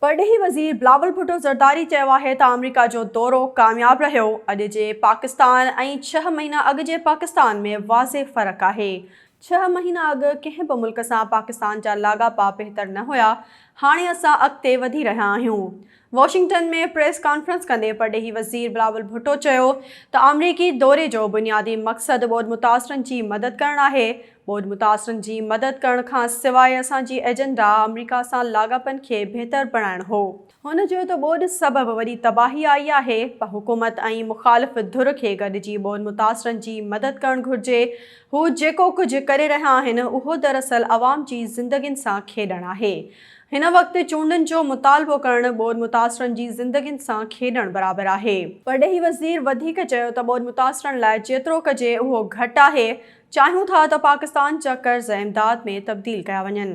परॾेही वज़ीर बिलावल भुट्टो ज़रदारी चयो आहे त अमेरिका जो दौरो कामयाब रहियो। अॼु जे पाकिस्तान ऐं 6 महीना अॻु जे पाकिस्तान में वाज़े फ़र्क़ु आहे। 6 महीना अॻु कंहिं बि मुल्क सां पाकिस्तान जा लाॻापा बहितर न हुआ। हाणे असां अॻिते वधी रहिया आहियूं। वॉशिंगटन में प्रेस कॉन्फ्रेंस कंदे परॾेही वज़ीर बिलावल भुट्टो चयो त अमरीकी दौरे जो बुनियादी मक़सदु ॿोॾि मुतासिरनि जी मदद करणु आहे। ॿोॾि मुतासिरनि जी मदद करण खां सवाइ असांजी एजेंडा अमरीका सां लाॻापनि खे बहितर बणाइणु हो। हुन चयो त ॿोॾि सबबि वॾी तबाही आई आहे, पर हुकूमत ऐं मुख़ालिफ़ धुर खे गॾिजी ॿोॾि मुतासिरनि जी मदद करणु घुरिजे। हू जेको कुझु करे रहिया आहिनि उहो दरअसल अवाम जी ज़िंदगियुनि सां खेॾणु आहे। हिन वक़्तु चूंडुनि जो मुतालबो करणु ॿोॾि मुतासिरनि जी ज़िंदगियुनि सां खेॾणु बराबरि आहे। परॾेही वज़ीर वधीक चयो त ॿोॾि मुतासिरनि लाइ जेतिरो कजे उहो घटि आहे। चाहियूं था त पाकिस्तान जा कर्ज़ इमदाद में तब्दील कया वञनि।